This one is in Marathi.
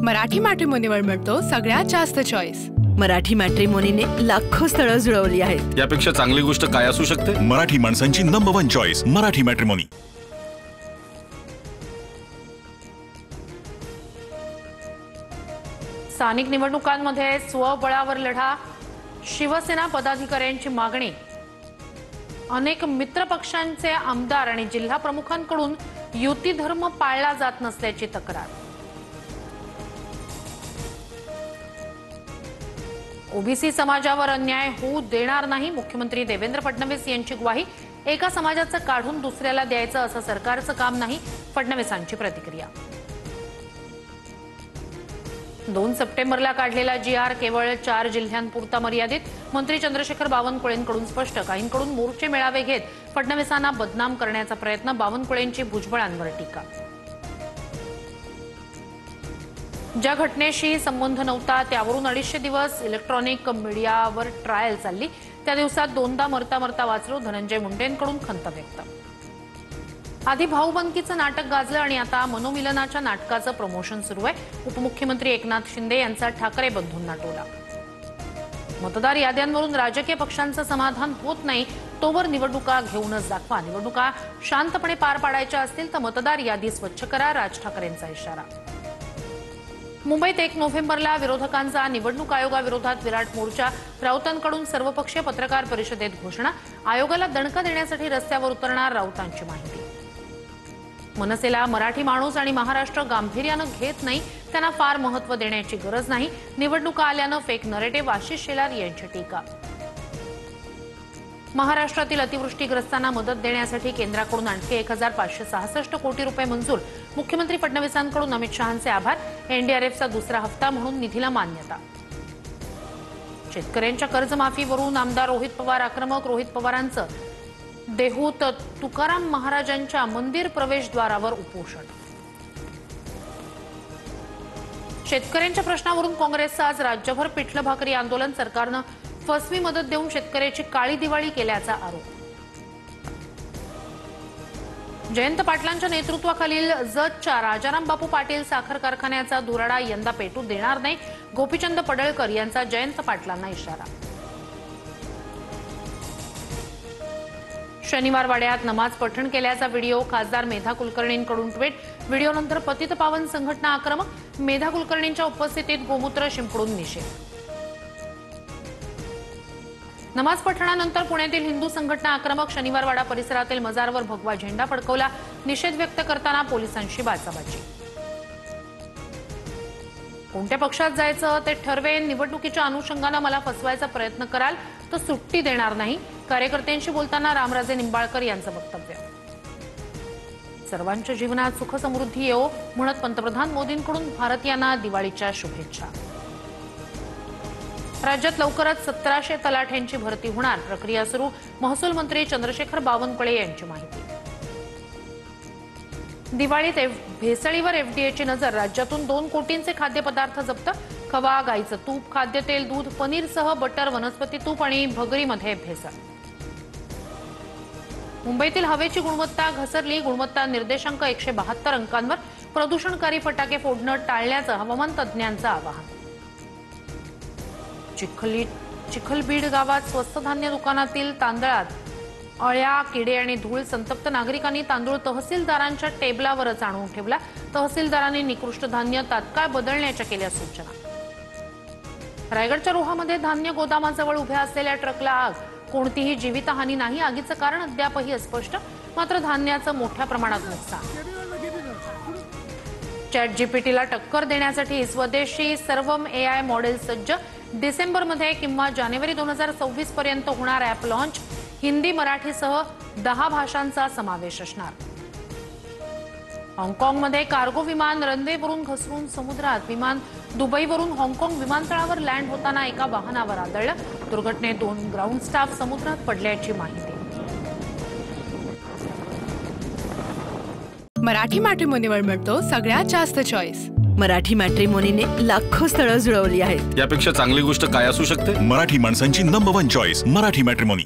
मराठी मॅट्रिमोनीवर मिळतो सगळ्यात जास्त चॉईस। मराठी मॅट्रिमोनीने लाखो स्थळं जुळवली आहेत। यापेक्षा चांगली गोष्ट काय असू शकते? मराठी माणसांची नंबर 1 चॉईस मराठी मॅट्रिमोनी। स्थानिक निवडणुकांमध्ये स्वबळावर लढा, शिवसेना पदाधिकाऱ्यांची मागणी। अनेक मित्र पक्षांचे आमदार आणि जिल्हा प्रमुखांकडून युती धर्म पाळला जात नसल्याची तक्रार। ओबीसी समाजावर अन्याय होऊ देणार नाही, मुख्यमंत्री देवेंद्र फडणवीस यांची ग्वाही। एका समाजाचं काढून दुसऱ्याला द्यायचं असं सरकारचं काम नाही, फडणवीसांची प्रतिक्रिया। 2 सप्टेंबरला काढलेला GR केवळ 4 जिल्ह्यांपुरता मर्यादित, मंत्री चंद्रशेखर बावनकुळेंकडून स्पष्ट। काहींकडून मोर्चे मेळावे घेत फडणवीसांना बदनाम करण्याचा प्रयत्न, बावनकुळेंची भुजबळांवर टीका। ज्या घटनेशी संबंध नव्हता त्यावरून 250 दिवस इलेक्ट्रॉनिक मीडियावर ट्रायल चालली, त्या दिवसात 2दा मरता मरता वाचलो, धनंजय मुंडेंकडून खंत व्यक्त। आधी भाऊबंदकीचं नाटक गाजलं आणि आता मनोमिलनाच्या नाटकाचं प्रमोशन सुरू आहे। उपमुख्यमंत्री एकनाथ शिंदे यांचा ठाकरे बंधूंना टोला। मतदार याद्यांवरून राजकीय पक्षांचं समाधान होत नाही, तोवर निवडणुका घेऊनच दाखवा। निवडणुका शांतपणे पार पाडायच्या असतील तर मतदार यादी स्वच्छ करा, राज ठाकरेंचा इशारा। मुंबईत 1 नोव्हेंबरला विरोधकांचा निवडणूक आयोगाविरोधात विराट मोर्चा, राऊतांकडून सर्वपक्षीय पत्रकार परिषदेत घोषणा। आयोगाला दणका देण्यासाठी रस्त्यावर उतरणार, राऊतांची माहिती। मनसेला मराठी माणूस आणि महाराष्ट्र गांभीर्यानं घेत नाही, त्यांना फार महत्त्व देण्याची गरज नाही, निवडणुका आल्यानं फेक नरेटिव्ह, आशिष शेलार यांची टीका। महाराष्ट्रातील अतिवृष्टीग्रस्तांना मदत देण्यासाठी केंद्राकडून आणखी 1566 कोटी रुपये मंजूर, मुख्यमंत्री फडणवीसांकडून अमित शहांचे आभार। एनडीआरएफचा दुसरा हप्ता म्हणून निधीला मान्यता। शेतकऱ्यांच्या कर्जमाफीवरून आमदार रोहित पवार आक्रमक, रोहित पवारांचं देहूत तुकाराम महाराजांच्या मंदिर प्रवेशद्वारावर उपोषण। शेतकऱ्यांच्या प्रश्नावरून काँग्रेसचं आज राज्यभर पिठलं भाकरी आंदोलन, सरकारनं फसवी मदत देऊन शेतकऱ्याची काळी दिवाळी केल्याचा आरोप। जयंत पाटलांच्या नेतृत्वाखालील जतच्या राजाराम बापू पाटील साखर कारखान्याचा धुराडा यंदा पेटू देणार नाही, गोपीचंद पडळकर यांचा जयंत पाटलांना इशारा। शनिवार वाड्यात नमाज पठण केल्याचा व्हिडिओ, खासदार मेधा कुलकर्णींकडून ट्विट। व्हिडिओनंतर पतितपावन संघटना आक्रमक, मेधा कुलकर्णींच्या उपस्थितीत गोमूत्र शिंपडून निषेध। नमाज पठणानंतर पुण्यातील हिंदू संघटना आक्रमक, शनिवारवाडा परिसरातील मजारवर भगवा झेंडा फडकवला, निषेध व्यक्त करताना पोलिसांशी बाचाबाची। कोणत्या पक्षात जायचं ते ठरवेन, निवडणुकीच्या अनुषंगानं मला फसवायचा प्रयत्न कराल तर सुट्टी देणार नाही, कार्यकर्त्यांशी बोलताना रामराजे निंबाळकर यांचं वक्तव्य। सर्वांच्या जीवनात सुख समृद्धी येवो म्हणत पंतप्रधान मोदींकडून भारतीयांना दिवाळीच्या शुभेच्छा। राज्यात लवकरच 1700 तलाठ्यांची भरती होणार, प्रक्रिया सुरू, महसूल मंत्री चंद्रशेखर बावनकुळे यांची माहिती। दिवाळीत भेसळीवर एफडीएची नजर, राज्यातून 2 कोटींचे खाद्यपदार्थ जप्त, खवा, गाईचं तूप, खाद्यतेल, दूध, पनीरसह बटर, वनस्पती तूप आणि भगरीमध्ये भेसळ। मुंबईतील हवेची गुणवत्ता घसरली, गुणवत्ता निर्देशांक 172 अंकांवर, प्रदूषणकारी फटाके फोडणं टाळण्याचं हवामान तज्ज्ञांचं आवाहन। चिखलबीड गावात स्वस्त धान्य दुकानातील तांदळात अळ्या, किडे आणि धूळ, संतप्त नागरिकांनी तांदूळ तहसीलदारांच्या टेबलावरच आणून ठेवला, तहसीलदारांनी निकृष्ट धान्य तात्काळ बदलण्याच्या केल्या सूचना। रायगडच्या रोहामध्ये धान्य गोदामाजवळ उभ्या असलेल्या ट्रकला आग, कोणतीही जीवितहानी नाही, आगीचं कारण अद्यापही अस्पष्ट, मात्र धान्याचं मोठ्या प्रमाणात नुकसान। ChatGPTला टक्कर देण्यासाठी स्वदेशी सर्वम AI मॉडेल सज्ज, डिसेंबरमध्ये किंवा जानेवारी 2026 पर्यंत होणार ॲप लॉन्च, हिंदी मराठीसह 10 भाषांचा समावेश असणार। हाँगकाँगमध्ये कार्गो विमान रनवेवरून घसरून समुद्रात, विमान दुबईवरून हाँगकाँग विमानतळावर लँड होताना एका वाहनावर आदळलं, दुर्घटनेत 2 ग्राउंड स्टाफ समुद्रात पडल्याची माहिती। मराठी मॅट्रिमोनीवर मिळतो सगळ्यात जास्त चॉईस। मराठी मॅट्रिमोनीने लाखो स्थळं जुळवली आहेत। यापेक्षा चांगली गोष्ट काय असू शकते? मराठी माणसांची नंबर 1 चॉईस मराठी मॅट्रिमोनी।